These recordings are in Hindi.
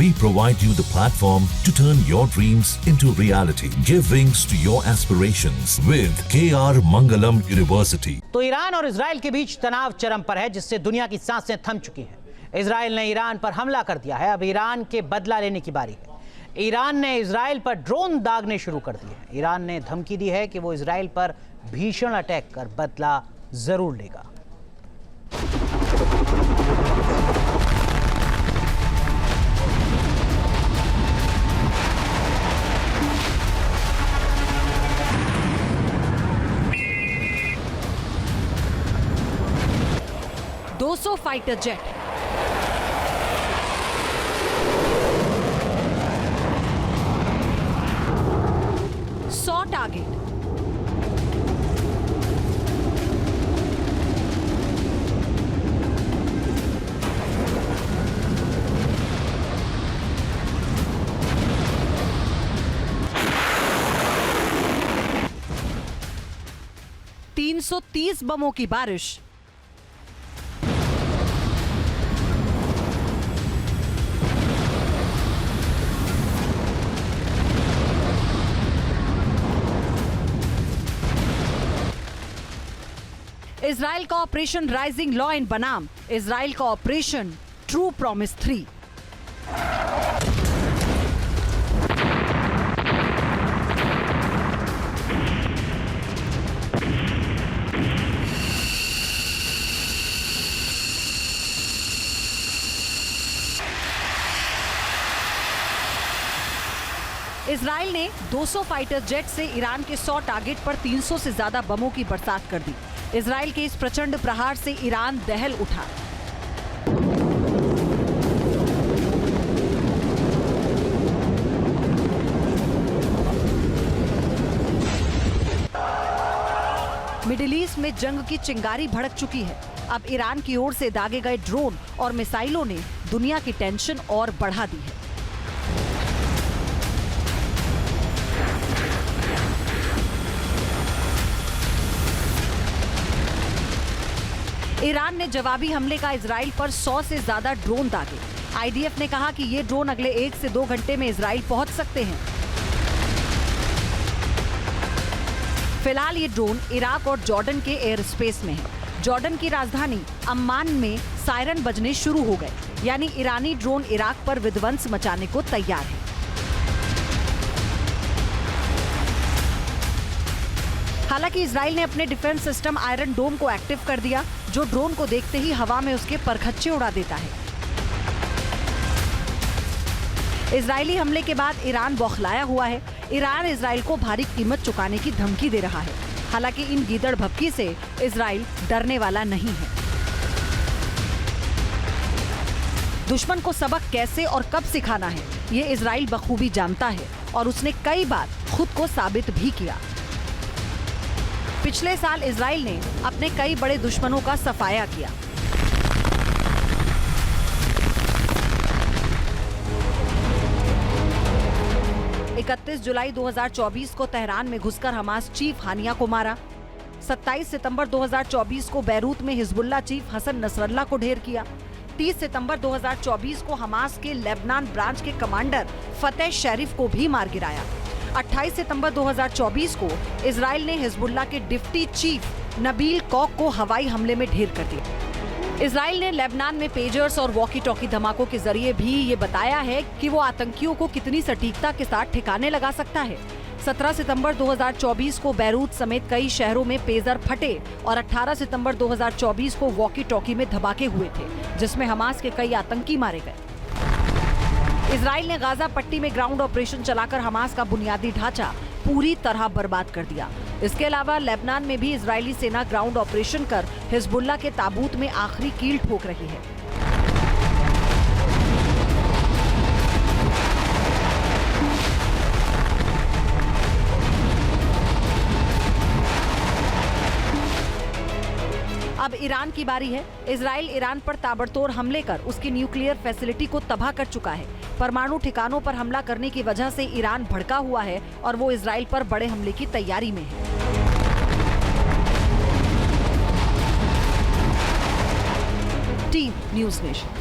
We provide you the platform to turn your dreams into reality. Give wings to your aspirations with KR Mangalam University. तो ईरान और इजराइल के बीच तनाव चरम पर है, जिससे दुनिया की सांसें थम चुकी हैं। इजराइल ने ईरान पर हमला कर दिया है। अब ईरान के बदला लेने की बारी है। ईरान ने इजराइल पर ड्रोन दागने शुरू कर दिए हैं। ईरान ने धमकी दी है कि वो इजराइल पर भीषण अटैक कर बदला जरूर लेगा। दो फाइटर जेट, 100 टारगेट, $330 बमों की बारिश। इजराइल का ऑपरेशन राइजिंग लॉ इन बनाम, इजराइल का ऑपरेशन ट्रू प्रॉमिस 3। इजराइल ने 200 फाइटर जेट से ईरान के 100 टारगेट पर 300 से ज्यादा बमों की बरसात कर दी। इजराइल के इस प्रचंड प्रहार से ईरान दहल उठा। मिडिल ईस्ट में जंग की चिंगारी भड़क चुकी है। अब ईरान की ओर से दागे गए ड्रोन और मिसाइलों ने दुनिया की टेंशन और बढ़ा दी है। ईरान ने जवाबी हमले का इजराइल पर 100 से ज्यादा ड्रोन दागे। आईडीएफ ने कहा कि ये ड्रोन अगले 1 से 2 घंटे में इजराइल पहुंच सकते हैं। फिलहाल ये ड्रोन इराक और जॉर्डन के एयर स्पेस में है। जॉर्डन की राजधानी अम्मान में सायरन बजने शुरू हो गए, यानी ईरानी ड्रोन इराक पर विध्वंस मचाने को तैयार है। हालांकि इजराइल ने अपने डिफेंस सिस्टम आयरन डोम को एक्टिव कर दिया, जो ड्रोन को देखते ही हवा में उसके परखच्चे उड़ा देता है। इजरायली हमले के बाद ईरान बौखलाया हुआ है। ईरान इजराइल को भारी कीमत चुकाने की धमकी दे रहा है। हालांकि इन गीदड़ भभकी से इजराइल डरने वाला नहीं है। दुश्मन को सबक कैसे और कब सिखाना है, ये इजराइल बखूबी जानता है और उसने कई बार खुद को साबित भी किया। पिछले साल इजराइल ने अपने कई बड़े दुश्मनों का सफाया किया। जुलाई 2024 को तेहरान में घुसकर हमास चीफ हानिया को मारा। 27 सितंबर 2024 को बैरूत में हिजबुल्लाह चीफ हसन नसरल्ला को ढेर किया। 30 सितंबर 2024 को हमास के लेबनान ब्रांच के कमांडर फतेह शरीफ को भी मार गिराया। 28 सितंबर 2024 को इजराइल ने हिजबुल्लाह के डिप्टी चीफ नबील कौक को हवाई हमले में ढेर कर दिया। इजराइल ने लेबनान में पेजर्स और वॉकी टॉकी धमाकों के जरिए भी ये बताया है कि वो आतंकियों को कितनी सटीकता के साथ ठिकाने लगा सकता है। 17 सितंबर 2024 को बैरूत समेत कई शहरों में पेजर फटे और 18 सितंबर 2024 को वॉकी टॉकी में धमाके हुए थे, जिसमें हमास के कई आतंकी मारे गए। इजराइल ने गाजा पट्टी में ग्राउंड ऑपरेशन चलाकर हमास का बुनियादी ढांचा पूरी तरह बर्बाद कर दिया। इसके अलावा लेबनान में भी इजरायली सेना ग्राउंड ऑपरेशन कर हिजबुल्लाह के ताबूत में आखिरी कील ठोक रही है। अब ईरान की बारी है। इजराइल ईरान पर ताबड़तोड़ हमले कर उसकी न्यूक्लियर फैसिलिटी को तबाह कर चुका है। परमाणु ठिकानों पर हमला करने की वजह से ईरान भड़का हुआ है और वो इजराइल पर बड़े हमले की तैयारी में है। Team news nation.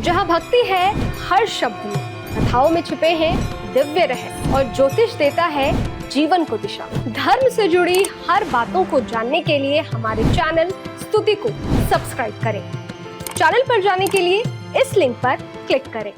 जहाँ भक्ति है हर शब्द में, कथाओं में छुपे हैं दिव्य रहस्य और ज्योतिष देता है जीवन को दिशा। धर्म से जुड़ी हर बातों को जानने के लिए हमारे चैनल स्तुति को सब्सक्राइब करें। चैनल पर जाने के लिए इस लिंक पर क्लिक करें।